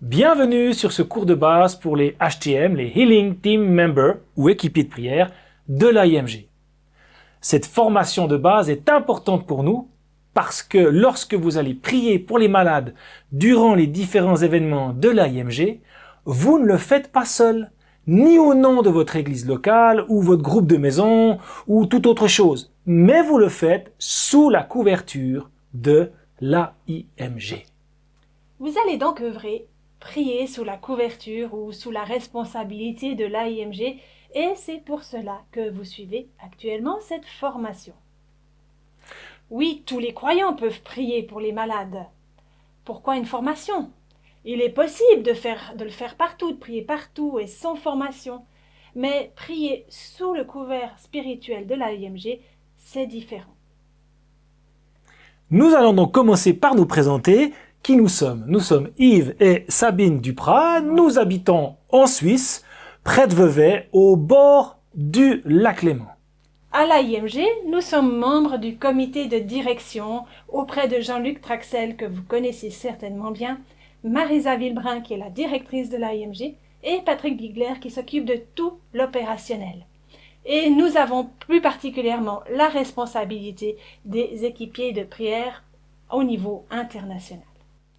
Bienvenue sur ce cours de base pour les HTM, les Healing Team Members ou équipiers de prière de l'AIMG. Cette formation de base est importante pour nous parce que lorsque vous allez prier pour les malades durant les différents événements de l'AIMG, vous ne le faites pas seul, ni au nom de votre église locale ou votre groupe de maison ou toute autre chose, mais vous le faites sous la couverture de l'AIMG. Vous allez donc œuvrer, prier sous la couverture ou sous la responsabilité de l'AIMG et c'est pour cela que vous suivez actuellement cette formation. Oui, tous les croyants peuvent prier pour les malades. Pourquoi une formation? Il est possible de le faire partout, de prier partout et sans formation. Mais prier sous le couvert spirituel de l'AIMG, c'est différent. Nous allons donc commencer par nous présenter qui nous sommes. Nous sommes Yves et Sabine Duprat, nous habitons en Suisse, près de Vevey, au bord du lac Léman. À l'AIMG, nous sommes membres du comité de direction auprès de Jean-Luc Traxel, que vous connaissez certainement bien, Marisa Villebrun, qui est la directrice de l'AIMG, et Patrick Bigler, qui s'occupe de tout l'opérationnel. Et nous avons plus particulièrement la responsabilité des équipiers de prière au niveau international.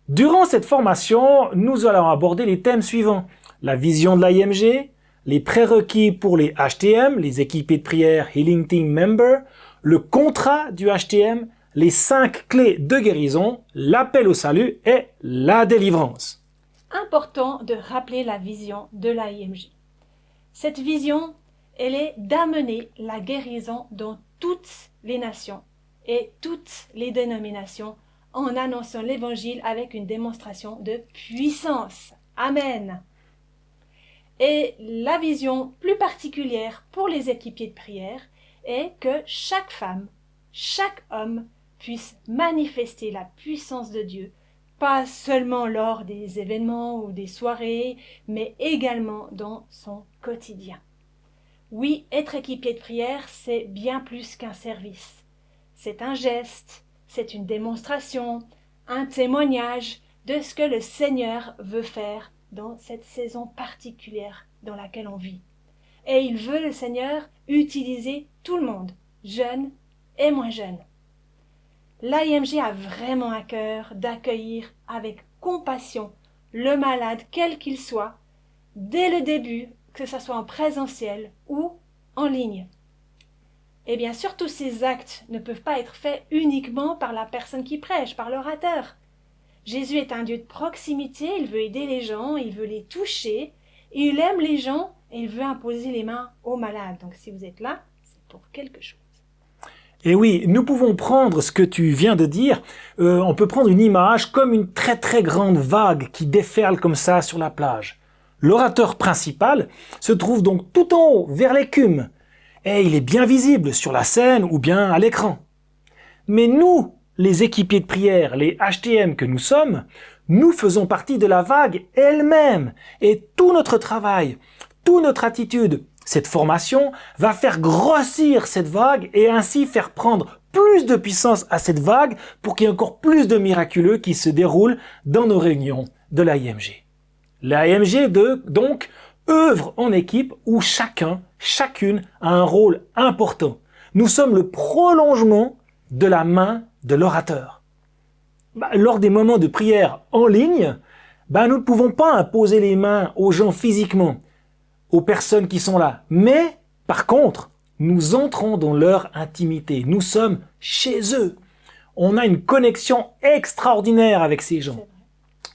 Durant cette formation, nous allons aborder les thèmes suivants. La vision de l'AIMG, les prérequis pour les HTM, les équipiers de prière Healing Team Member, le contrat du HTM, les 5 clés de guérison, l'appel au salut et la délivrance. Important de rappeler la vision de l'AIMG. Cette vision, elle est d'amener la guérison dans toutes les nations et toutes les dénominations en annonçant l'évangile avec une démonstration de puissance. Amen. Et la vision plus particulière pour les équipiers de prière est que chaque femme, chaque homme puisse manifester la puissance de Dieu, pas seulement lors des événements ou des soirées, mais également dans son quotidien. Oui, être équipier de prière, c'est bien plus qu'un service. C'est un geste, c'est une démonstration, un témoignage de ce que le Seigneur veut faire dans cette saison particulière dans laquelle on vit. Et il veut, le Seigneur, utiliser tout le monde, jeunes et moins jeunes. L'AIMG a vraiment à cœur d'accueillir avec compassion le malade, quel qu'il soit, dès le début, que ce soit en présentiel ou en ligne. Et bien sûr, tous ces actes ne peuvent pas être faits uniquement par la personne qui prêche, par l'orateur. Jésus est un Dieu de proximité, il veut aider les gens, il veut les toucher, il aime les gens et il veut imposer les mains aux malades. Donc si vous êtes là, c'est pour quelque chose. Et oui, nous pouvons prendre ce que tu viens de dire, on peut prendre une image comme une très très grande vague qui déferle comme ça sur la plage. L'orateur principal se trouve donc tout en haut, vers l'écume, et il est bien visible sur la scène ou bien à l'écran. Mais nous, les équipiers de prière, les HTM que nous sommes, nous faisons partie de la vague elle-même, et tout notre travail, toute notre attitude, cette formation va faire grossir cette vague et ainsi faire prendre plus de puissance à cette vague pour qu'il y ait encore plus de miraculeux qui se déroulent dans nos réunions de l'AIMG. L'AIMG donc œuvre en équipe où chacune a un rôle important. Nous sommes le prolongement de la main de l'orateur. Lors des moments de prière en ligne, nous ne pouvons pas imposer les mains aux gens physiquement, aux personnes qui sont là. Mais, par contre, nous entrons dans leur intimité. Nous sommes chez eux. On a une connexion extraordinaire avec ces gens.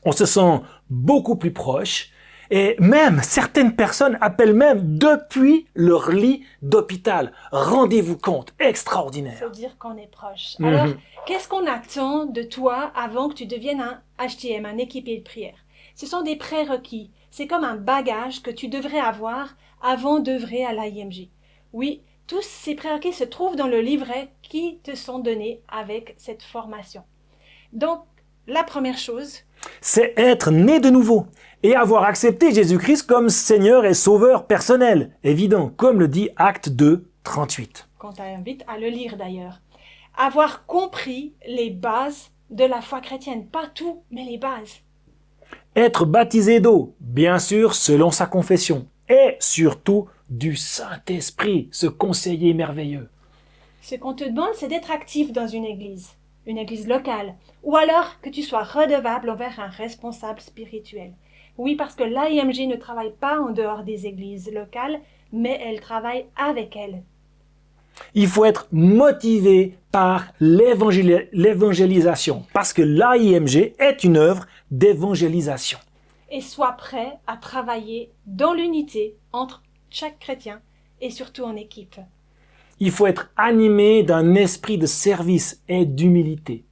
On se sent beaucoup plus proche. Et même, certaines personnes appellent même depuis leur lit d'hôpital. Rendez-vous compte, extraordinaire. Il faut dire qu'on est proche. Alors, qu'est-ce qu'on attend de toi avant que tu deviennes un HTM, un équipier de prière? Ce sont des prérequis. C'est comme un bagage que tu devrais avoir avant d'œuvrer à l'AIMG. Oui, tous ces prérequis se trouvent dans le livret qui te sont donnés avec cette formation. Donc, la première chose, c'est être né de nouveau et avoir accepté Jésus-Christ comme Seigneur et Sauveur personnel, évident, comme le dit Acte 2, 38. Qu'on t'invite à le lire d'ailleurs. Avoir compris les bases de la foi chrétienne, pas tout, mais les bases. Être baptisé d'eau, bien sûr, selon sa confession. Et surtout, du Saint-Esprit, ce conseiller merveilleux. Ce qu'on te demande, c'est d'être actif dans une église locale, ou alors que tu sois redevable envers un responsable spirituel. Oui, parce que l'AIMG ne travaille pas en dehors des églises locales, mais elle travaille avec elles. Il faut être motivé par l'évangélisation, parce que l'AIMG est une œuvre d'évangélisation. Et sois prêt à travailler dans l'unité entre chaque chrétien et surtout en équipe. Il faut être animé d'un esprit de service et d'humilité.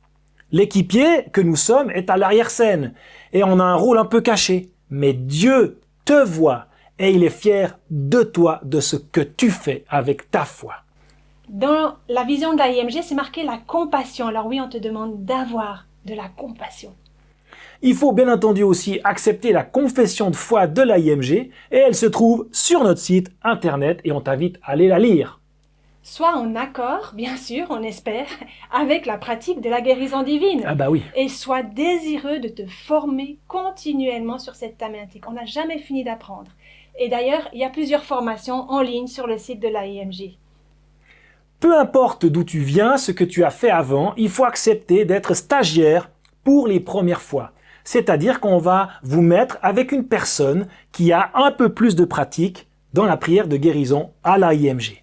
L'équipier que nous sommes est à l'arrière-scène et on a un rôle un peu caché. Mais Dieu te voit et il est fier de toi, de ce que tu fais avec ta foi. Dans la vision de l'AIMG, c'est marqué la compassion. Alors oui, on te demande d'avoir de la compassion. Il faut bien entendu aussi accepter la confession de foi de l'AIMG et elle se trouve sur notre site internet et on t'invite à aller la lire. Sois en accord, bien sûr, on espère, avec la pratique de la guérison divine. Ah bah oui. Et sois désireux de te former continuellement sur cette thématique. On n'a jamais fini d'apprendre. Et d'ailleurs, il y a plusieurs formations en ligne sur le site de l'AIMG. Peu importe d'où tu viens, ce que tu as fait avant, il faut accepter d'être stagiaire pour les premières fois. C'est-à-dire qu'on va vous mettre avec une personne qui a un peu plus de pratique dans la prière de guérison à l'AIMG.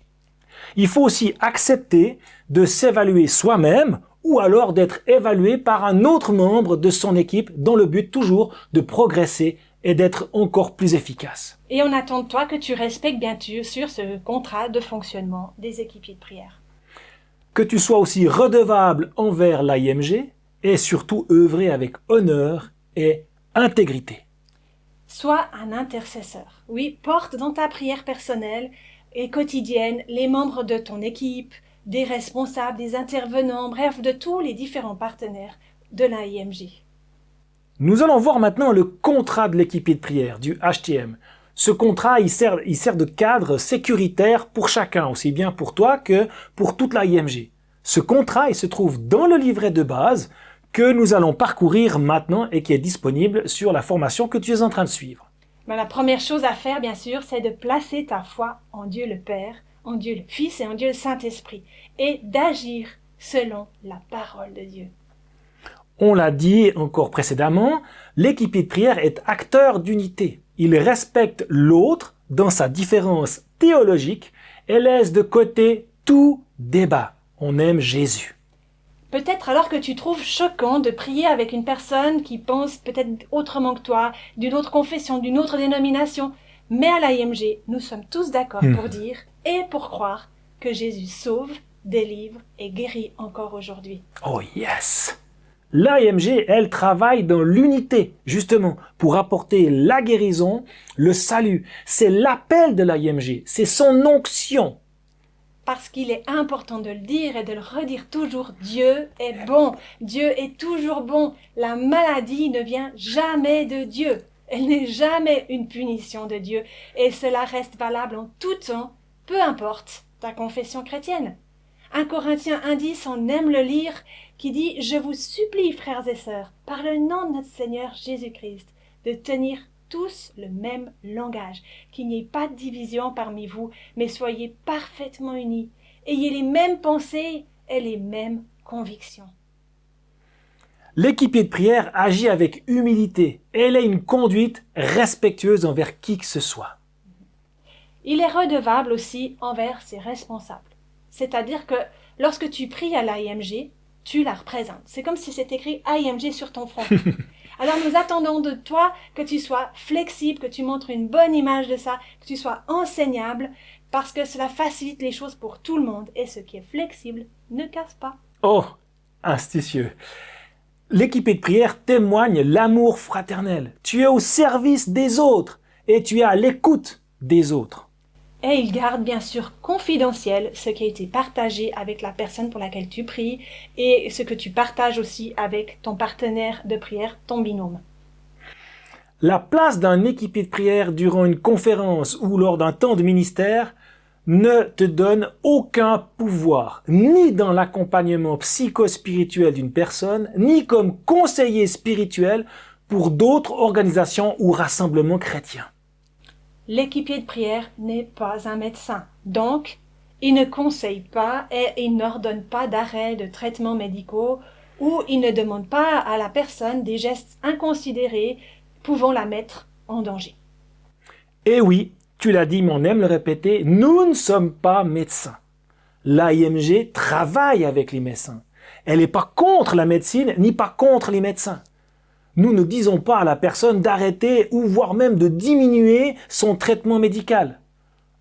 Il faut aussi accepter de s'évaluer soi-même ou alors d'être évalué par un autre membre de son équipe dans le but toujours de progresser et d'être encore plus efficace. Et on attend de toi que tu respectes bien sûr ce contrat de fonctionnement des équipiers de prière. Que tu sois aussi redevable envers l'AIMG et surtout œuvrer avec honneur et intégrité. Sois un intercesseur. Oui, porte dans ta prière personnelle et quotidienne les membres de ton équipe, des responsables, des intervenants, bref, de tous les différents partenaires de l'AIMG. Nous allons voir maintenant le contrat de l'équipier de prière, du HTM. Ce contrat, il sert de cadre sécuritaire pour chacun, aussi bien pour toi que pour toute l'AIMG. Ce contrat, il se trouve dans le livret de base que nous allons parcourir maintenant et qui est disponible sur la formation que tu es en train de suivre. Mais la première chose à faire, bien sûr, c'est de placer ta foi en Dieu le Père, en Dieu le Fils et en Dieu le Saint-Esprit, et d'agir selon la parole de Dieu. On l'a dit encore précédemment, l'équipier de prière est acteur d'unité. Il respecte l'autre dans sa différence théologique et laisse de côté tout débat. On aime Jésus. Peut-être alors que tu trouves choquant de prier avec une personne qui pense peut-être autrement que toi, d'une autre confession, d'une autre dénomination. Mais à l'AIMG, nous sommes tous d'accord pour dire et pour croire que Jésus sauve, délivre et guérit encore aujourd'hui. Oh yes! L'AIMG, elle travaille dans l'unité, justement, pour apporter la guérison, le salut. C'est l'appel de l'AIMG, c'est son onction. Parce qu'il est important de le dire et de le redire toujours, Dieu est bon, Dieu est toujours bon. La maladie ne vient jamais de Dieu, elle n'est jamais une punition de Dieu, et cela reste valable en tout temps, peu importe ta confession chrétienne. 1 Corinthiens 1,10, on aime le lire, qui dit « Je vous supplie, frères et sœurs, par le nom de notre Seigneur Jésus-Christ, de tenir tous le même langage, qu'il n'y ait pas de division parmi vous, mais soyez parfaitement unis, ayez les mêmes pensées et les mêmes convictions. » L'équipier de prière agit avec humilité. Elle a une conduite respectueuse envers qui que ce soit. Il est redevable aussi envers ses responsables. C'est-à-dire que lorsque tu pries à l'AIMG, tu la représentes. C'est comme si c'était écrit AIMG sur ton front. Alors nous attendons de toi que tu sois flexible, que tu montres une bonne image de ça, que tu sois enseignable, parce que cela facilite les choses pour tout le monde. Et ce qui est flexible ne casse pas. Oh, astucieux. L'équipier de prière témoigne l'amour fraternel. Tu es au service des autres et tu es à l'écoute des autres. Et il garde bien sûr confidentiel ce qui a été partagé avec la personne pour laquelle tu pries et ce que tu partages aussi avec ton partenaire de prière, ton binôme. La place d'un équipier de prière durant une conférence ou lors d'un temps de ministère ne te donne aucun pouvoir, ni dans l'accompagnement psychospirituel d'une personne, ni comme conseiller spirituel pour d'autres organisations ou rassemblements chrétiens. L'équipier de prière n'est pas un médecin, donc il ne conseille pas et il n'ordonne pas d'arrêt de traitements médicaux ou il ne demande pas à la personne des gestes inconsidérés pouvant la mettre en danger. Et oui, tu l'as dit, mais on aime le répéter, nous ne sommes pas médecins. L'AIMG travaille avec les médecins. Elle n'est pas contre la médecine, ni pas contre les médecins. Nous ne disons pas à la personne d'arrêter ou voire même de diminuer son traitement médical.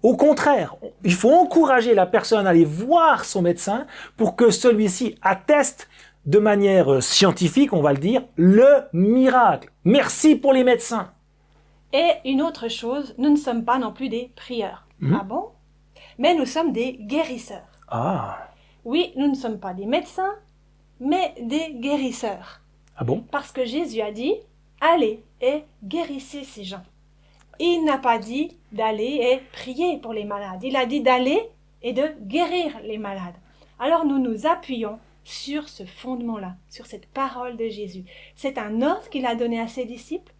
Au contraire, il faut encourager la personne à aller voir son médecin pour que celui-ci atteste de manière scientifique, on va le dire, le miracle. Merci pour les médecins. Et une autre chose, nous ne sommes pas non plus des prieurs. Ah bon? Mais nous sommes des guérisseurs. Ah, Oui, nous ne sommes pas des médecins, mais des guérisseurs. ah bon? Parce que Jésus a dit, allez et guérissez ces gens. Il n'a pas dit d'aller et prier pour les malades. Il a dit d'aller et de guérir les malades. Alors nous nous appuyons sur ce fondement-là, sur cette parole de Jésus. C'est un ordre qu'il a donné à ses disciples.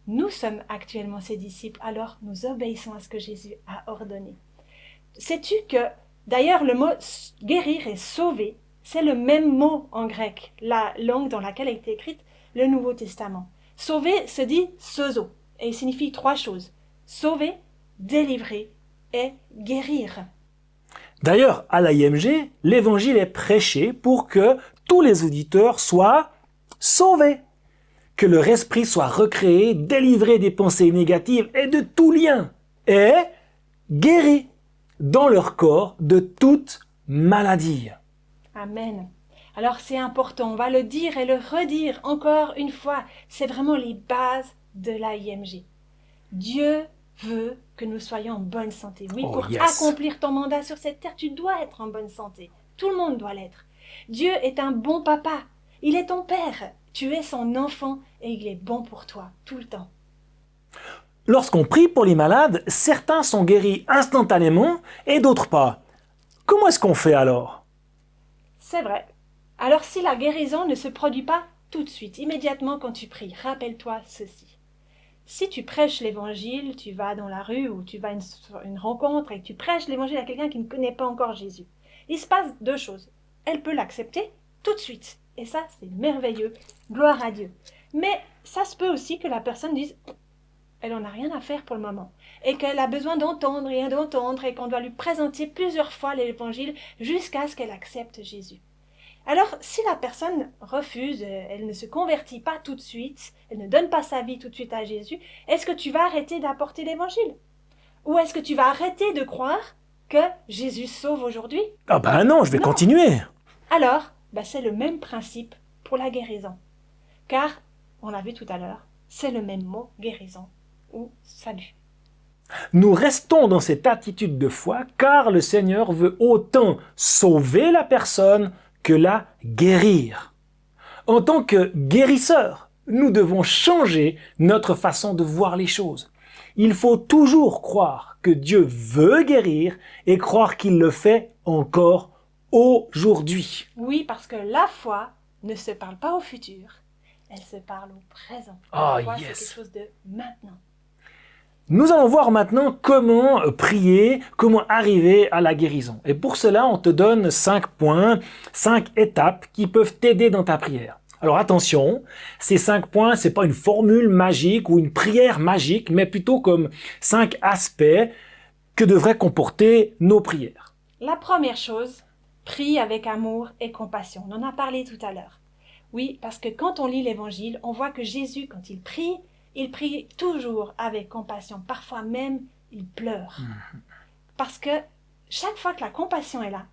Nous sommes actuellement ses disciples, alors nous obéissons à ce que Jésus a ordonné. Sais-tu que, d'ailleurs, le mot guérir et sauver, c'est le même mot en grec, la langue dans laquelle a été écrite le Nouveau Testament. Sauver se dit sozo, et il signifie 3 choses. Sauver, délivrer et guérir. D'ailleurs, à l'AIMG, l'évangile est prêché pour que tous les auditeurs soient sauvés. Que leur esprit soit recréé, délivré des pensées négatives et de tout lien, et guéri dans leur corps de toute maladie. Amen. Alors c'est important, on va le dire et le redire encore une fois. C'est vraiment les bases de l'AIMG. Dieu veut que nous soyons en bonne santé. Oui, Oh, pour yes. accomplir ton mandat sur cette terre, tu dois être en bonne santé. Tout le monde doit l'être. Dieu est un bon papa. Il est ton père. Tu es son enfant et il est bon pour toi, tout le temps. Lorsqu'on prie pour les malades, certains sont guéris instantanément et d'autres pas. Comment est-ce qu'on fait alors? C'est vrai. Alors si la guérison ne se produit pas tout de suite, immédiatement quand tu pries, rappelle-toi ceci. Si tu prêches l'évangile, tu vas dans la rue ou tu vas à une rencontre et tu prêches l'évangile à quelqu'un qui ne connaît pas encore Jésus, il se passe 2 choses. Elle peut l'accepter tout de suite. Et ça, c'est merveilleux. Gloire à Dieu. Mais ça se peut aussi que la personne dise « elle n'en a rien à faire pour le moment » et qu'elle a besoin d'entendre et qu'on doit lui présenter plusieurs fois l'évangile jusqu'à ce qu'elle accepte Jésus. Alors, si la personne refuse, elle ne se convertit pas tout de suite, elle ne donne pas sa vie tout de suite à Jésus, est-ce que tu vas arrêter d'apporter l'évangile? Ou est-ce que tu vas arrêter de croire que Jésus sauve aujourd'hui? Ah ben non, je vais continuer. Alors, c'est le même principe pour la guérison. Car, on l'a vu tout à l'heure, c'est le même mot, guérison ou salut. Nous restons dans cette attitude de foi car le Seigneur veut autant sauver la personne que la guérir. En tant que guérisseur, nous devons changer notre façon de voir les choses. Il faut toujours croire que Dieu veut guérir et croire qu'il le fait encore aujourd'hui. Oui, parce que la foi ne se parle pas au futur, elle se parle au présent. La foi, c'est quelque chose de maintenant. Nous allons voir maintenant comment prier, comment arriver à la guérison. Et pour cela, on te donne 5 points, 5 étapes qui peuvent t'aider dans ta prière. Alors attention, ces 5 points, c'est pas une formule magique ou une prière magique, mais plutôt comme 5 aspects que devraient comporter nos prières. La première chose, prie avec amour et compassion. On en a parlé tout à l'heure. Oui, parce que quand on lit l'Évangile, on voit que Jésus, quand il prie toujours avec compassion. Parfois même, il pleure. Parce que chaque fois que la compassion est là,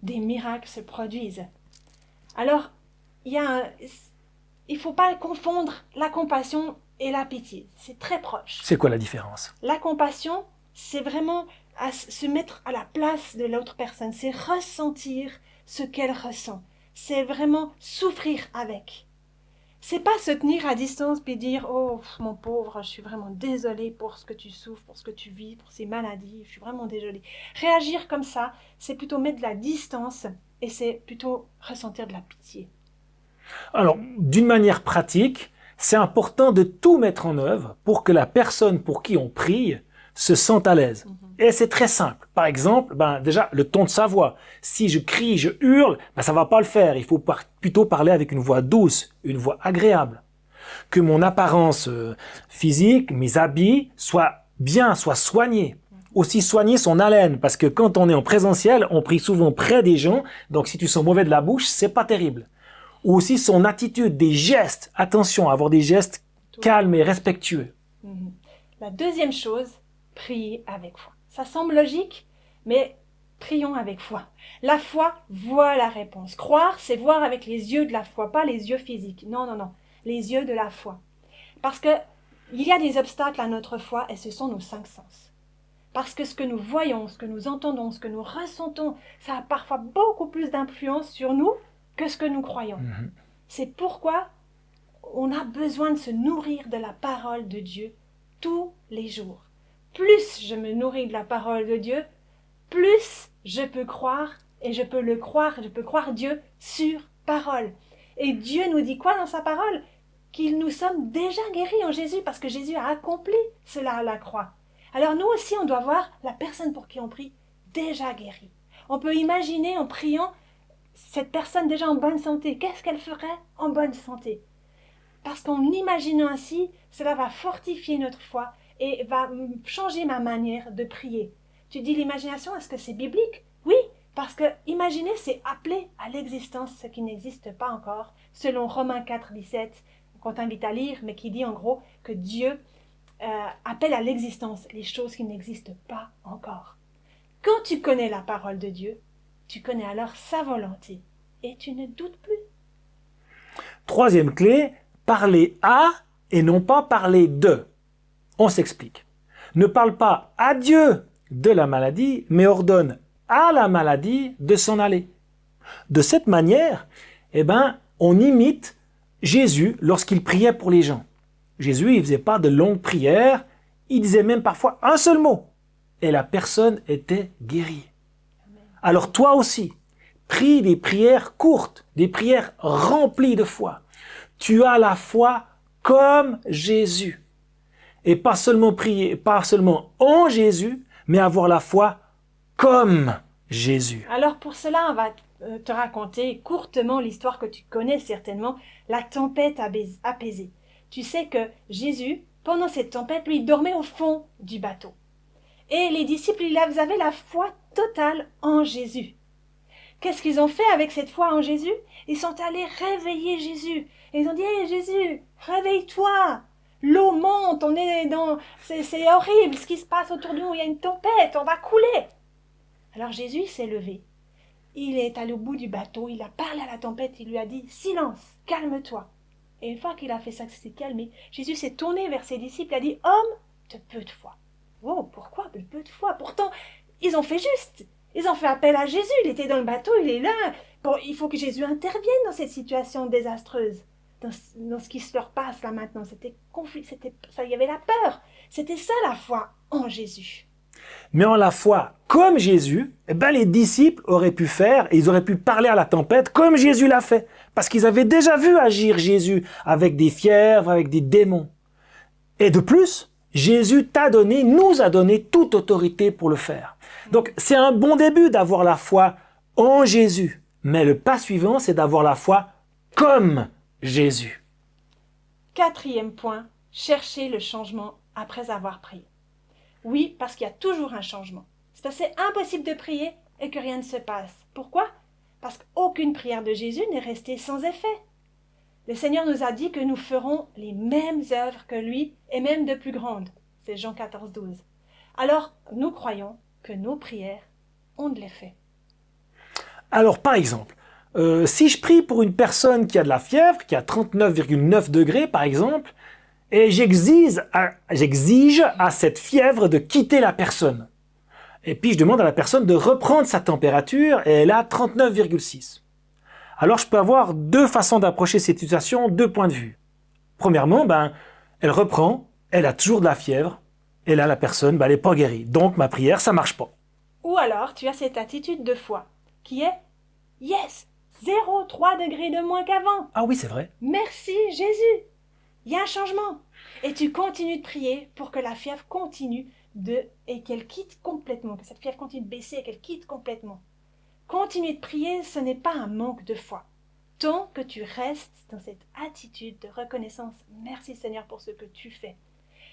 des miracles se produisent. Alors, il ne faut pas confondre la compassion et la pitié. C'est très proche. C'est quoi la différence? La compassion, c'est vraiment se mettre à la place de l'autre personne. C'est ressentir ce qu'elle ressent. C'est vraiment souffrir avec. C'est pas se tenir à distance puis dire « Oh, mon pauvre, je suis vraiment désolée pour ce que tu souffres, pour ce que tu vis, pour ces maladies, je suis vraiment désolée. » Réagir comme ça, c'est plutôt mettre de la distance et c'est plutôt ressentir de la pitié. Alors, d'une manière pratique, c'est important de tout mettre en œuvre pour que la personne pour qui on prie se sente à l'aise. Et c'est très simple. Par exemple, déjà, le ton de sa voix. Si je crie, je hurle, ça va pas le faire. Il faut plutôt parler avec une voix douce, une voix agréable. Que mon apparence physique, mes habits, soient bien, soient soignés. Aussi soigner son haleine, parce que quand on est en présentiel, on prie souvent près des gens, donc si tu sens mauvais de la bouche, c'est pas terrible. Ou aussi son attitude, des gestes. Attention, avoir des gestes calmes et respectueux. La deuxième chose, prier avec foi. Ça semble logique, mais prions avec foi. La foi voit la réponse. Croire, c'est voir avec les yeux de la foi, pas les yeux physiques. Non, non, non, les yeux de la foi. Parce que il y a des obstacles à notre foi et ce sont nos 5 sens. Parce que ce que nous voyons, ce que nous entendons, ce que nous ressentons, ça a parfois beaucoup plus d'influence sur nous que ce que nous croyons. C'est pourquoi on a besoin de se nourrir de la parole de Dieu tous les jours. Plus je me nourris de la parole de Dieu, plus je peux croire, et je peux le croire, je peux croire Dieu sur parole. Et Dieu nous dit quoi dans sa parole? Qu'il nous sommes déjà guéris en Jésus, parce que Jésus a accompli cela à la croix. Alors nous aussi, on doit voir la personne pour qui on prie déjà guérie. On peut imaginer en priant cette personne déjà en bonne santé. Qu'est-ce qu'elle ferait en bonne santé? Parce qu'en imaginant ainsi, cela va fortifier notre foi et va changer ma manière de prier. Tu dis l'imagination, est-ce que c'est biblique? Oui, parce que imaginer, c'est appeler à l'existence ce qui n'existe pas encore, selon Romains 4, 17, qu'on t'invite à lire, mais qui dit en gros que Dieu appelle à l'existence les choses qui n'existent pas encore. Quand tu connais la parole de Dieu, tu connais alors sa volonté et tu ne doutes plus. Troisième clé, parler à et non pas parler de. On s'explique. Ne parle pas à Dieu de la maladie, mais ordonne à la maladie de s'en aller. De cette manière, on imite Jésus lorsqu'il priait pour les gens. Jésus, il faisait pas de longues prières, il disait même parfois un seul mot, et la personne était guérie. Alors toi aussi, prie des prières courtes, des prières remplies de foi. Tu as la foi comme Jésus. Et pas seulement prier, pas seulement en Jésus, mais avoir la foi comme Jésus. Alors pour cela, on va te raconter courtement l'histoire que tu connais certainement, la tempête apaisée. Tu sais que Jésus, pendant cette tempête, lui, dormait au fond du bateau. Et les disciples, ils avaient la foi totale en Jésus. Qu'est-ce qu'ils ont fait avec cette foi en Jésus? Ils sont allés réveiller Jésus. Et ils ont dit, hey, Jésus, réveille-toi! L'eau monte, c'est horrible ce qui se passe autour de nous, il y a une tempête, on va couler. Alors Jésus s'est levé. Il est allé au bout du bateau, il a parlé à la tempête, il lui a dit, silence, calme-toi. Et une fois qu'il a fait ça, que s'est calmé, Jésus s'est tourné vers ses disciples et a dit, homme de peu de foi. Oh, pourquoi de peu de foi? Pourtant, ils ont fait juste. Ils ont fait appel à Jésus, il était dans le bateau, il est là. Bon, il faut que Jésus intervienne dans cette situation désastreuse. Dans ce qui se leur passe là maintenant, c'était conflit, ça, il y avait la peur. C'était ça la foi en Jésus. Mais en la foi comme Jésus, les disciples auraient pu faire, et ils auraient pu parler à la tempête comme Jésus l'a fait. Parce qu'ils avaient déjà vu agir Jésus avec des fièvres, avec des démons. Et de plus, Jésus nous a donné toute autorité pour le faire. Donc c'est un bon début d'avoir la foi en Jésus. Mais le pas suivant, c'est d'avoir la foi comme Jésus. 4e point, chercher le changement après avoir prié. Oui, parce qu'il y a toujours un changement. C'est parce que c'est impossible de prier et que rien ne se passe. Pourquoi? Parce qu'aucune prière de Jésus n'est restée sans effet. Le Seigneur nous a dit que nous ferons les mêmes œuvres que lui et même de plus grandes. C'est Jean 14, 12. Alors, nous croyons que nos prières ont de l'effet. Alors, par exemple, si je prie pour une personne qui a de la fièvre, qui a 39,9 degrés par exemple, et j'exige à cette fièvre de quitter la personne. Et puis je demande à la personne de reprendre sa température et elle a 39,6. Alors je peux avoir deux façons d'approcher cette situation, deux points de vue. Premièrement, elle reprend, elle a toujours de la fièvre, et là la personne, elle n'est pas guérie. Donc ma prière, ça marche pas. Ou alors tu as cette attitude de foi qui est « Yes, 0,3 degrés de moins qu'avant. Ah oui, c'est vrai. Merci Jésus !» il y a un changement. Et tu continues de prier pour que la fièvre continue et qu'elle quitte complètement, que cette fièvre continue de baisser et qu'elle quitte complètement. Continuer de prier, ce n'est pas un manque de foi. Tant que tu restes dans cette attitude de reconnaissance, merci Seigneur pour ce que tu fais.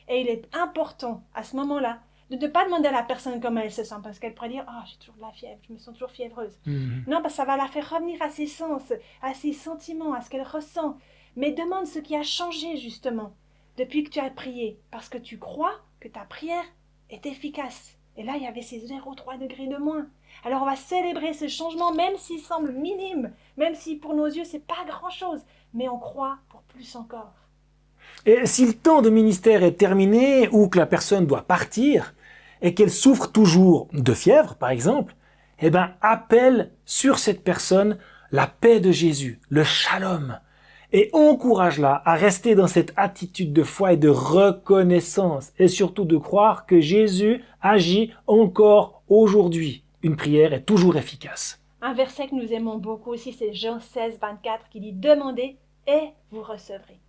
Et il est important à ce moment-là de ne pas demander à la personne comment elle se sent, parce qu'elle pourrait dire « Ah, j'ai toujours de la fièvre, je me sens toujours fiévreuse. Non, parce que ça va la faire revenir à ses sens, à ses sentiments, à ce qu'elle ressent. Mais demande ce qui a changé justement depuis que tu as prié, parce que tu crois que ta prière est efficace. Et là, il y avait ces 0,3 degrés de moins. Alors on va célébrer ce changement, même s'il semble minime, même si pour nos yeux, c'est pas grand-chose, mais on croit pour plus encore. Et si le temps de ministère est terminé ou que la personne doit partir et qu'elle souffre toujours de fièvre, par exemple, eh ben, appelle sur cette personne la paix de Jésus, le shalom, et encourage-la à rester dans cette attitude de foi et de reconnaissance et surtout de croire que Jésus agit encore aujourd'hui. Une prière est toujours efficace. Un verset que nous aimons beaucoup aussi, c'est Jean 16, 24 qui dit « Demandez et vous recevrez ».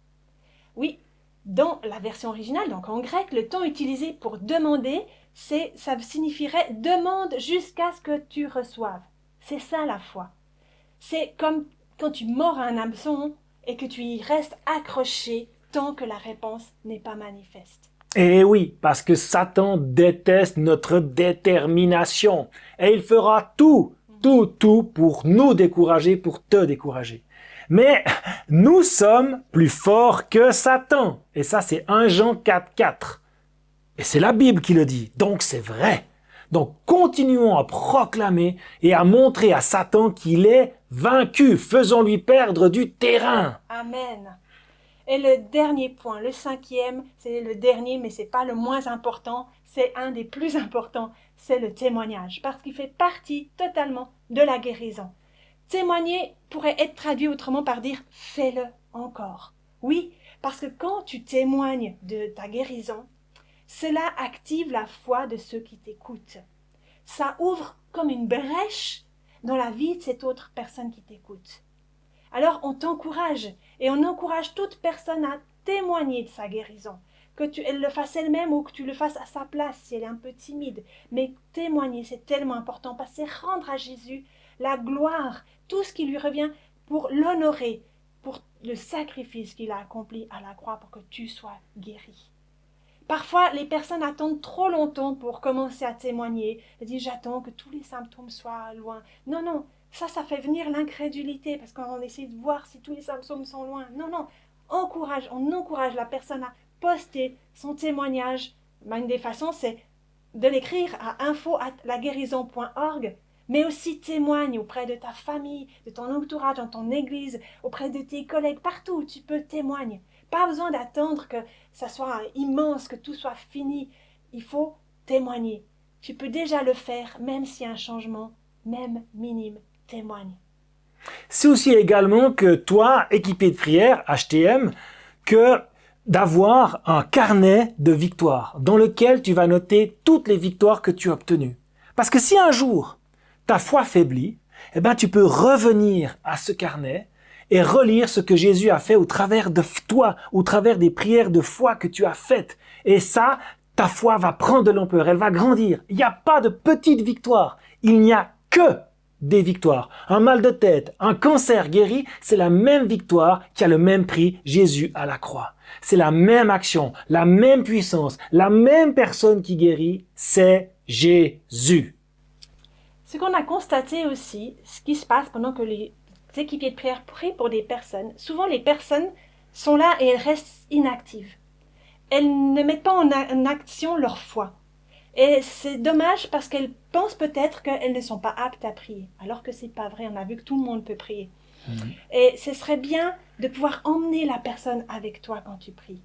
Oui, dans la version originale, donc en grec, le temps utilisé pour demander, ça signifierait « demande jusqu'à ce que tu reçoives ». C'est ça la foi. C'est comme quand tu mords à un hameçon et que tu y restes accroché tant que la réponse n'est pas manifeste. Et oui, parce que Satan déteste notre détermination. Et il fera tout pour nous décourager, pour te décourager. Mais nous sommes plus forts que Satan. Et ça, c'est 1 Jean 4,4. Et c'est la Bible qui le dit. Donc c'est vrai. Donc continuons à proclamer et à montrer à Satan qu'il est vaincu. Faisons-lui perdre du terrain. Amen. Et le dernier point, le 5e, c'est le dernier, mais c'est pas le moins important, c'est un des plus importants, c'est le témoignage, parce qu'il fait partie totalement de la guérison. Témoigner pourrait être traduit autrement par dire « fais-le encore ». Oui, parce que quand tu témoignes de ta guérison, cela active la foi de ceux qui t'écoutent. Ça ouvre comme une brèche dans la vie de cette autre personne qui t'écoute. Alors on t'encourage et on encourage toute personne à témoigner de sa guérison, elle le fasse elle-même ou que tu le fasses à sa place si elle est un peu timide. Mais témoigner, c'est tellement important parce que c'est rendre à Jésus la gloire, tout ce qui lui revient pour l'honorer, pour le sacrifice qu'il a accompli à la croix pour que tu sois guéri. Parfois, les personnes attendent trop longtemps pour commencer à témoigner. Elles disent « j'attends que tous les symptômes soient loin ». Non, ça fait venir l'incrédulité parce qu'on essaie de voir si tous les symptômes sont loin. Non, on encourage la personne à poster son témoignage. Une des façons, c'est de l'écrire à info@laguérison.org, mais aussi témoigne auprès de ta famille, de ton entourage, dans ton église, auprès de tes collègues, partout où tu peux témoigner. Pas besoin d'attendre que ça soit immense, que tout soit fini. Il faut témoigner. Tu peux déjà le faire, même s'il y a un changement, même minime. Témoigne. C'est aussi également que toi, équipé de prière, HTM, que d'avoir un carnet de victoires dans lequel tu vas noter toutes les victoires que tu as obtenues. Parce que si un jour ta foi faiblit, eh ben tu peux revenir à ce carnet et relire ce que Jésus a fait au travers de toi, au travers des prières de foi que tu as faites. Et ça, ta foi va prendre de l'ampleur, elle va grandir. Il n'y a pas de petites victoires, il n'y a que des victoires. Un mal de tête, un cancer guéri, c'est la même victoire qui a le même prix, Jésus à la croix. C'est la même action, la même puissance, la même personne qui guérit, c'est Jésus. Ce qu'on a constaté aussi, ce qui se passe pendant que les équipiers de prière prient pour des personnes, souvent les personnes sont là et elles restent inactives. Elles ne mettent pas en action leur foi. Et c'est dommage parce qu'elles pensent peut-être qu'elles ne sont pas aptes à prier, alors que c'est pas vrai. On a vu que tout le monde peut prier. Et ce serait bien de pouvoir emmener la personne avec toi quand tu pries.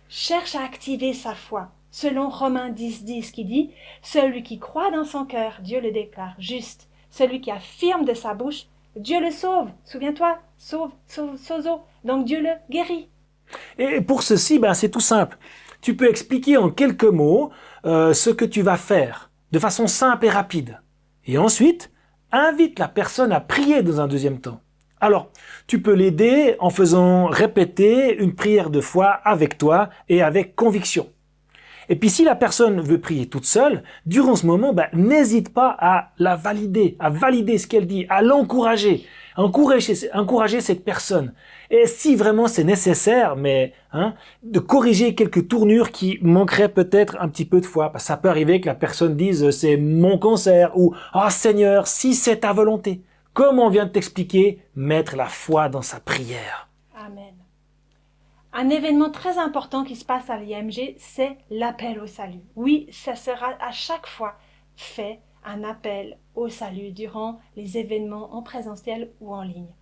Cherche à activer sa foi, selon Romains 10, qui dit « Celui qui croit dans son cœur, Dieu le déclare juste. Celui qui affirme de sa bouche, Dieu le sauve. » Souviens-toi, sozo. Donc Dieu le guérit. Et pour ceci, c'est tout simple. Tu peux expliquer en quelques mots ce que tu vas faire, de façon simple et rapide. Et ensuite, invite la personne à prier dans un deuxième temps. Alors, tu peux l'aider en faisant répéter une prière de foi avec toi et avec conviction. Et puis si la personne veut prier toute seule, durant ce moment, n'hésite pas à la valider, à valider ce qu'elle dit, à l'encourager, encourager cette personne. Et si vraiment c'est nécessaire, de corriger quelques tournures qui manqueraient peut-être un petit peu de foi. Parce que ça peut arriver que la personne dise c'est mon cancer ou ah Seigneur, si c'est ta volonté. Comme on vient de t'expliquer, mettre la foi dans sa prière. Amen. Un événement très important qui se passe à l'IMG, c'est l'appel au salut. Oui, ça sera à chaque fois fait un appel au salut durant les événements en présentiel ou en ligne.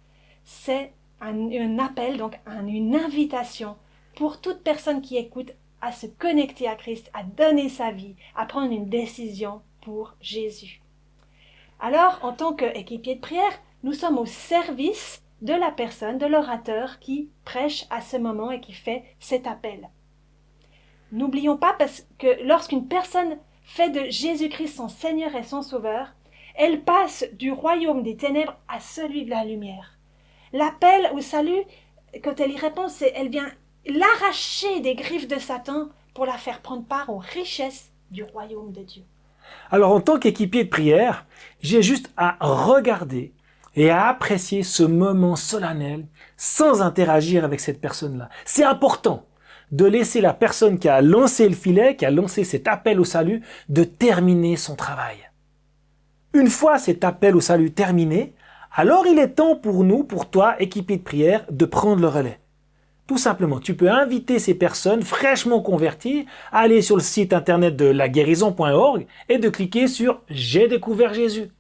C'est un appel, donc une invitation pour toute personne qui écoute à se connecter à Christ, à donner sa vie, à prendre une décision pour Jésus. Alors, en tant qu'équipier de prière, nous sommes au service de la personne, de l'orateur qui prêche à ce moment et qui fait cet appel. N'oublions pas parce que lorsqu'une personne fait de Jésus-Christ son Seigneur et son Sauveur, elle passe du royaume des ténèbres à celui de la lumière. L'appel au salut, quand elle y répond, elle vient l'arracher des griffes de Satan pour la faire prendre part aux richesses du royaume de Dieu. Alors en tant qu'équipier de prière, j'ai juste à regarder et à apprécier ce moment solennel sans interagir avec cette personne-là. C'est important de laisser la personne qui a lancé le filet, qui a lancé cet appel au salut, de terminer son travail. Une fois cet appel au salut terminé, alors il est temps pour nous, pour toi, équipier de prière, de prendre le relais. Tout simplement, tu peux inviter ces personnes fraîchement converties à aller sur le site internet de laguérison.org et de cliquer sur « J'ai découvert Jésus ».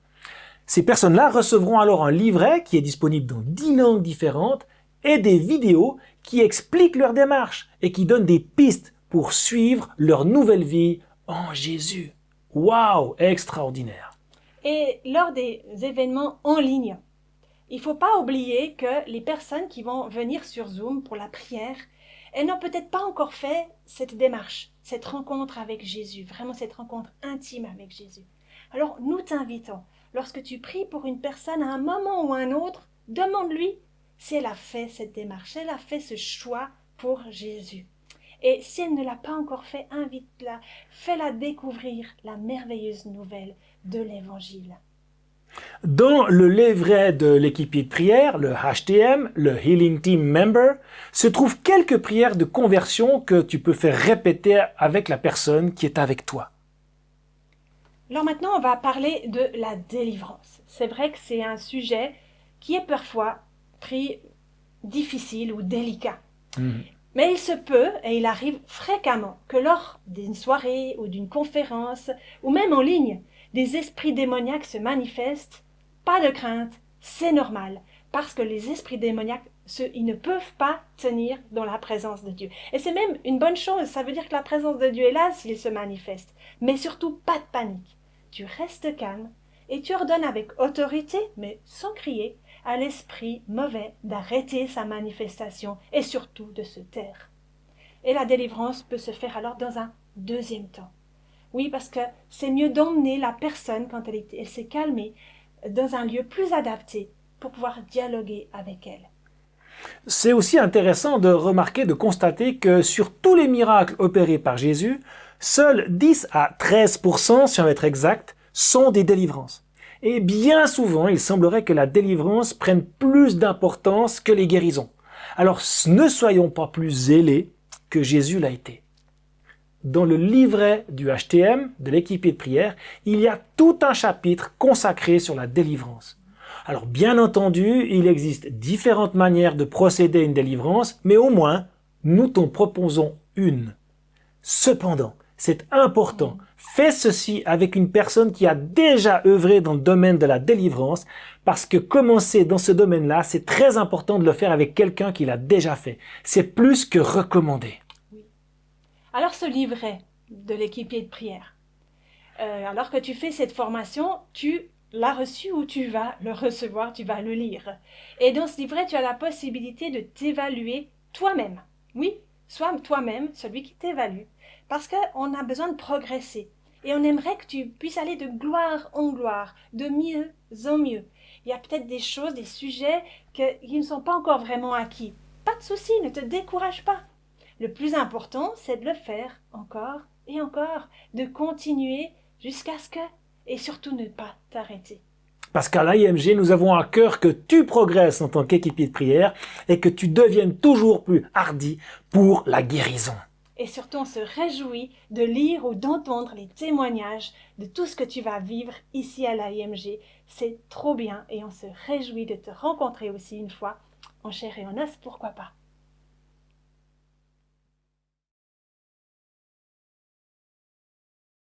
Ces personnes-là recevront alors un livret qui est disponible dans 10 langues différentes et des vidéos qui expliquent leur démarche et qui donnent des pistes pour suivre leur nouvelle vie en Jésus. Waouh, extraordinaire! Et lors des événements en ligne, il ne faut pas oublier que les personnes qui vont venir sur Zoom pour la prière, elles n'ont peut-être pas encore fait cette démarche, cette rencontre avec Jésus, vraiment cette rencontre intime avec Jésus. Alors nous t'invitons, lorsque tu pries pour une personne à un moment ou à un autre, demande-lui si elle a fait cette démarche, si elle a fait ce choix pour Jésus. Et si elle ne l'a pas encore fait, invite-la, fais-la découvrir la merveilleuse nouvelle de l'Évangile. Dans le livret de l'équipier de prière, le HTM, le Healing Team Member, se trouvent quelques prières de conversion que tu peux faire répéter avec la personne qui est avec toi. Alors maintenant, on va parler de la délivrance. C'est vrai que c'est un sujet qui est parfois pris difficile ou délicat. Mais il se peut, et il arrive fréquemment, que lors d'une soirée ou d'une conférence, ou même en ligne, des esprits démoniaques se manifestent. Pas de crainte, c'est normal, parce que les esprits démoniaques, ils ne peuvent pas tenir dans la présence de Dieu. Et c'est même une bonne chose, ça veut dire que la présence de Dieu est là s'il se manifeste. Mais surtout, pas de panique. Tu restes calme et tu ordonnes avec autorité, mais sans crier, à l'esprit mauvais d'arrêter sa manifestation et surtout de se taire. Et la délivrance peut se faire alors dans un deuxième temps. Oui, parce que c'est mieux d'emmener la personne, quand elle s'est calmée, dans un lieu plus adapté pour pouvoir dialoguer avec elle. C'est aussi intéressant de remarquer, de constater que sur tous les miracles opérés par Jésus, seuls 10 à 13%, si on veut être exact, sont des délivrances. Et bien souvent, il semblerait que la délivrance prenne plus d'importance que les guérisons. Alors ne soyons pas plus zélés que Jésus l'a été. Dans le livret du HTM, de l'équipier de prière, il y a tout un chapitre consacré sur la délivrance. Alors bien entendu, il existe différentes manières de procéder à une délivrance, mais au moins, nous t'en proposons une. Cependant, c'est important, fais ceci avec une personne qui a déjà œuvré dans le domaine de la délivrance, parce que commencer dans ce domaine-là, c'est très important de le faire avec quelqu'un qui l'a déjà fait. C'est plus que recommandé. Alors ce livret de l'équipier de prière, alors que tu fais cette formation, tu l'as reçu ou tu vas le recevoir, tu vas le lire. Et dans ce livret, tu as la possibilité de t'évaluer toi-même. Oui, sois toi-même celui qui t'évalue. Parce qu'on a besoin de progresser. Et on aimerait que tu puisses aller de gloire en gloire, de mieux en mieux. Il y a peut-être des choses, des sujets qui ne sont pas encore vraiment acquis. Pas de souci, ne te décourage pas. Le plus important, c'est de le faire encore et encore, de continuer jusqu'à ce que, et surtout ne pas t'arrêter. Parce qu'à l'IMG, nous avons à cœur que tu progresses en tant qu'équipier de prière et que tu deviennes toujours plus hardi pour la guérison. Et surtout, on se réjouit de lire ou d'entendre les témoignages de tout ce que tu vas vivre ici à l'IMG. C'est trop bien et on se réjouit de te rencontrer aussi une fois en chair et en os, pourquoi pas.